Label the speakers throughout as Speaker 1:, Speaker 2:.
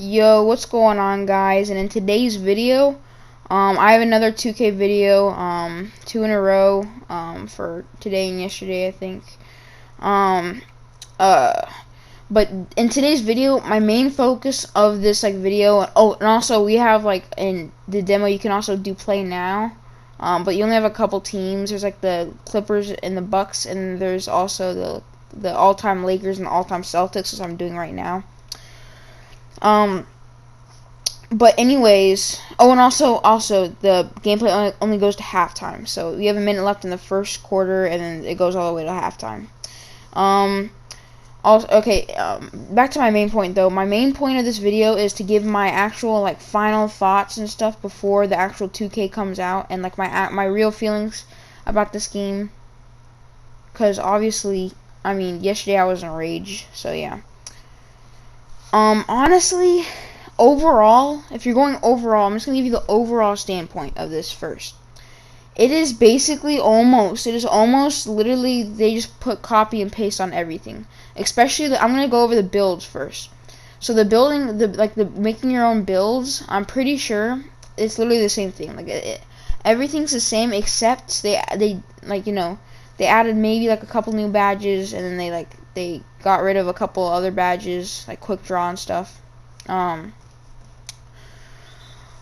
Speaker 1: Yo, what's going on, guys? And in today's video, I have another 2K video, two in a row, for today and yesterday, I think. Um, uh, but in today's video, my main focus of this video. Oh, and also we have in the demo, you can also do play now. But you only have a couple teams. There's the Clippers and the Bucks, and there's also the all-time Lakers and the all-time Celtics, as I'm doing right now. But anyways, oh, and also the gameplay only goes to halftime. So we have a minute left in the first quarter, and then it goes all the way to halftime. Back to my main point though. My main point of this video is to give my actual final thoughts and stuff before the actual 2K comes out, and my real feelings about this game. Cause obviously, I mean, yesterday I was in a rage. So yeah. Honestly, overall, if you're going overall, I'm just gonna give you the overall standpoint of this first. It is almost literally, they just put copy and paste on everything. Especially, I'm gonna go over the builds first. So the building, the making your own builds, I'm pretty sure it's literally the same thing. Everything's the same, except they added maybe a couple new badges, and then they got rid of a couple other badges, like quick draw and stuff.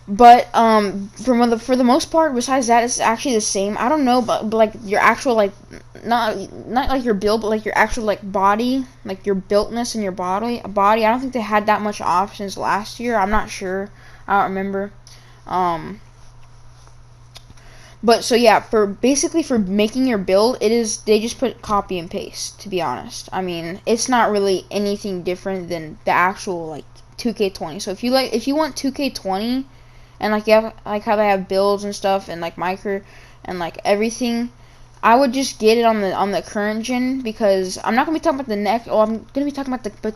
Speaker 1: But for the most part, besides that, it's actually the same. I don't know, but your actual not your build, but your actual body, your builtness in your body. I don't think they had that much options last year. I'm not sure. I don't remember. But so yeah, for making your build, they just put copy and paste, to be honest. I mean, it's not really anything different than the actual 2K20. So if you want 2K20 and you have how they have builds and stuff, and micro and everything, I would just get it on the current gen, because I'm not gonna be talking about the next. Oh, I'm gonna be talking about I'm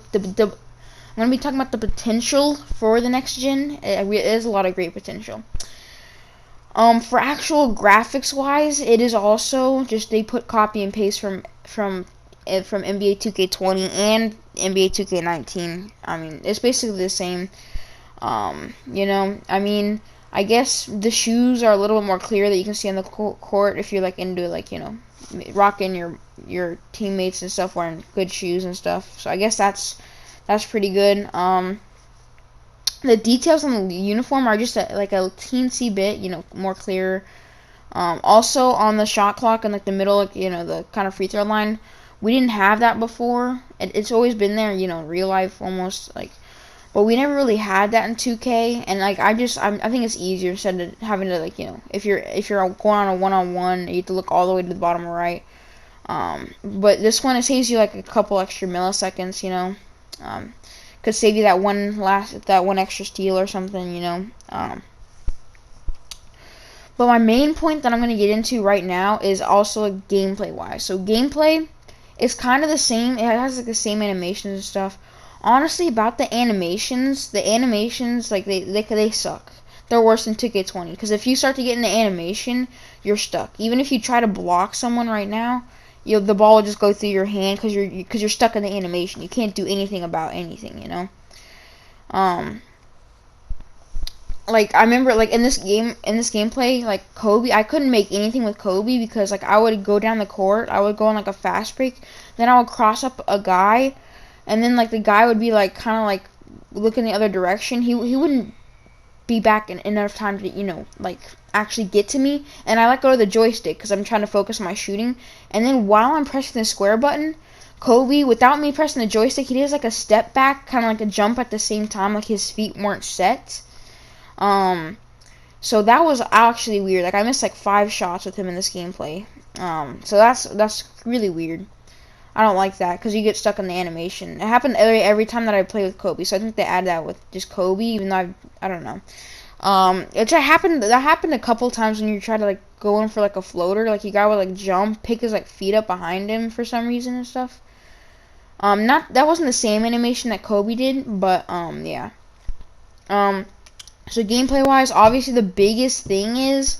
Speaker 1: gonna be talking about the potential for the next gen. It is a lot of great potential. For actual graphics wise, it is also just they put copy and paste from NBA 2K20 and NBA 2K19. I mean, it's basically the same. I mean, I guess the shoes are a little bit more clear that you can see on the court if you're into rocking your teammates and stuff, wearing good shoes and stuff. So I guess that's pretty good. The details on the uniform are just a teensy bit, more clear. Also on the shot clock and the middle, the kind of free throw line, we didn't have that before. It's always been there, in real life almost, but we never really had that in 2K, and I think it's easier instead of having to if you're going on a one-on-one, you have to look all the way to the bottom right. But this one, it saves you a couple extra milliseconds, could save you that one extra steal or something, But my main point that I'm gonna get into right now is also gameplay wise. So gameplay is kind of the same. It has the same animations and stuff. Honestly, about the animations they suck. They're worse than 2K20, because if you start to get into animation, you're stuck. Even if you try to block someone right now, the ball will just go through your hand because you're stuck in the animation. You can't do anything about anything, I remember in this gameplay, Kobe, I couldn't make anything with Kobe because I would go down the court, I would go on a fast break, then I would cross up a guy, and then the guy would be kind of looking the other direction. He wouldn't be back in enough time to actually get to me, and I let go of the joystick because I'm trying to focus on my shooting. And then while I'm pressing the square button, Kobe, without me pressing the joystick, he does a step back, kind of a jump at the same time, his feet weren't set. So that was actually weird. I missed 5 shots with him in this gameplay. So that's really weird. I don't like that because you get stuck in the animation. It happened every time that I play with Kobe, so I think they add that with just Kobe, even though I don't know. That happened a couple times when you try to go in for a floater, you guy would jump, pick his feet up behind him for some reason and stuff. That wasn't the same animation that Kobe did, but yeah. So gameplay wise, obviously the biggest thing is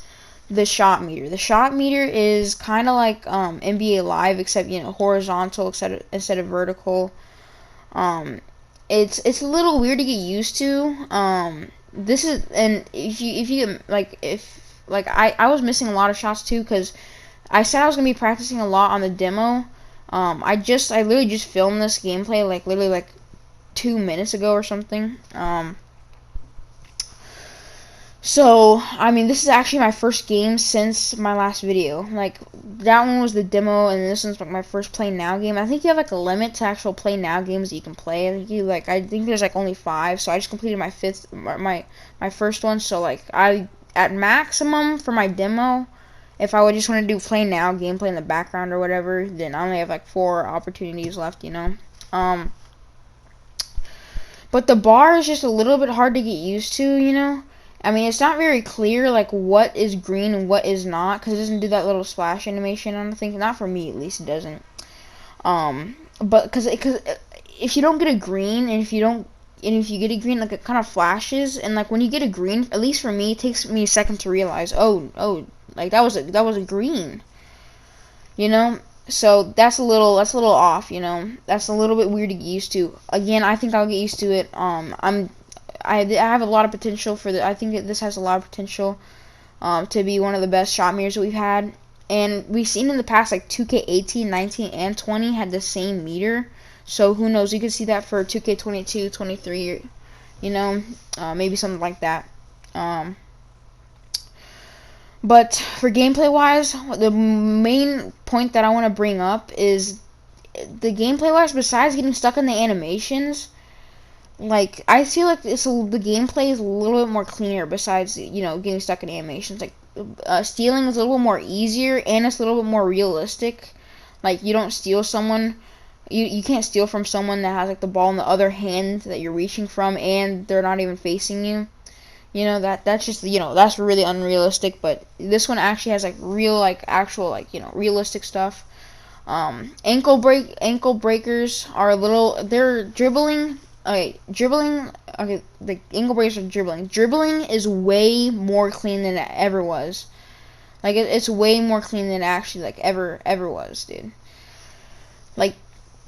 Speaker 1: the shot meter. The shot meter is kind of like NBA Live, except horizontal instead of vertical. it's a little weird to get used to. This is, and if you like, if like I was missing a lot of shots too, because I said I was gonna be practicing a lot on the demo. I literally just filmed this gameplay like literally like 2 minutes ago or something. So, I mean, this is actually my first game since my last video. Like, that one was the demo, and this one's like my first Play Now game. I think you have like a limit to actual Play Now games that you can play. I think there's like only 5, so I just completed my first one. So like at maximum for my demo, if I would just want to do Play Now gameplay in the background or whatever, then I only have like 4 opportunities left, you know. But the bar is just a little bit hard to get used to, you know. I mean, it's not very clear, like, what is green and what is not, because it doesn't do that little splash animation, I don't think. Not for me, at least, it doesn't. But, because if you don't get a green, and if you get a green, like, it kind of flashes, and, like, when you get a green, at least for me, it takes me a second to realize, oh, like, that was a green, you know? So, that's a little off, you know? That's a little bit weird to get used to. Again, I think I'll get used to it. I have a lot of potential I think that this has a lot of potential to be one of the best shot mirrors that we've had. And we've seen in the past, like 2K18, 19, and 20 had the same meter. So who knows? You could see that for 2K22, 23, you know, maybe something like that. But for gameplay wise, the main point that I want to bring up is the gameplay wise, besides getting stuck in the animations, like, I feel like the gameplay is a little bit more cleaner besides, you know, getting stuck in animations. Like, stealing is a little bit more easier, and it's a little bit more realistic. Like, you don't steal someone, you can't steal from someone that has, like, the ball in the other hand that you're reaching from, and they're not even facing you. You know, that's just, you know, that's really unrealistic, but this one actually has, like, real, like, actual, like, you know, realistic stuff. Ankle breakers are they're dribbling. Okay, dribbling. Okay, the ankle breakers are dribbling. Dribbling is way more clean than it ever was. Like it's way more clean than it actually like ever was, dude. Like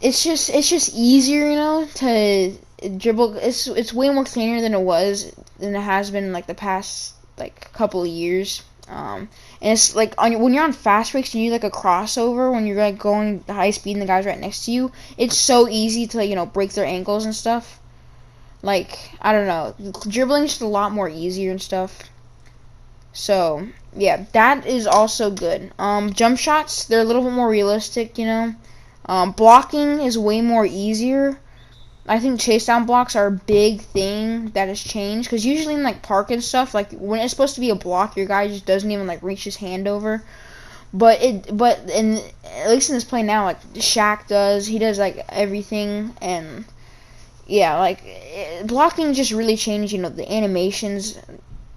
Speaker 1: it's just easier, you know, to dribble. It's way more cleaner than it has been like the past like couple of years. And it's like when you're on fast breaks, you need like a crossover when you're like going high speed and the guy's right next to you. It's so easy to, you know, break their ankles and stuff. Like, I don't know, dribbling's just a lot more easier and stuff. So yeah, that is also good. Jump shots, they're a little bit more realistic, you know. Blocking is way more easier. I think chase down blocks are a big thing that has changed, because usually in like park and stuff, like when it's supposed to be a block, your guy just doesn't even like reach his hand over. But at least in this play now, like Shaq does, he does like everything, and yeah, like blocking just really changed. You know, the animations,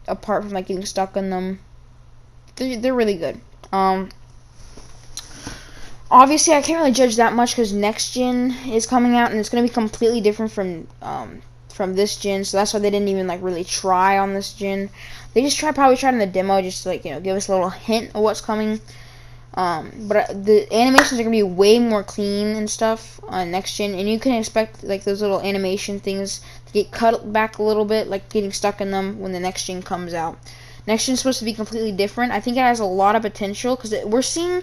Speaker 1: apart from like getting stuck in them, they're really good. Obviously, I can't really judge that much because next gen is coming out, and it's gonna be completely different from this gen. So that's why they didn't even like really try on this gen. They just probably tried in the demo just to, like, you know, give us a little hint of what's coming. But the animations are gonna be way more clean and stuff on next gen, and you can expect like those little animation things to get cut back a little bit, like getting stuck in them when the next gen comes out. Next gen is supposed to be completely different. I think it has a lot of potential because we're seeing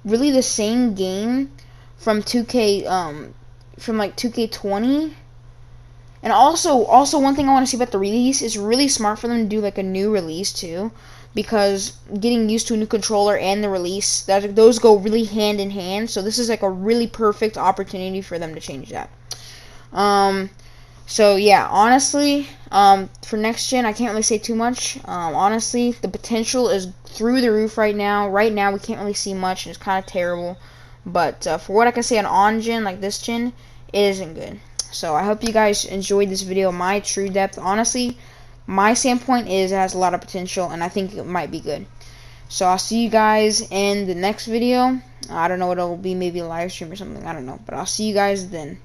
Speaker 1: really the same game from 2K, from like 2K20. And also one thing I want to see about the release is really smart for them to do like a new release too, because getting used to a new controller and the release, those go really hand in hand. So this is like a really perfect opportunity for them to change that. So yeah, honestly, for next gen, I can't really say too much. Honestly, the potential is through the roof right now. Right now, we can't really see much, and it's kind of terrible. But for what I can say on gen, like this gen, it isn't good. So I hope you guys enjoyed this video. My true depth, honestly, my standpoint is it has a lot of potential, and I think it might be good. So I'll see you guys in the next video. I don't know what it'll be, maybe a live stream or something. I don't know, but I'll see you guys then.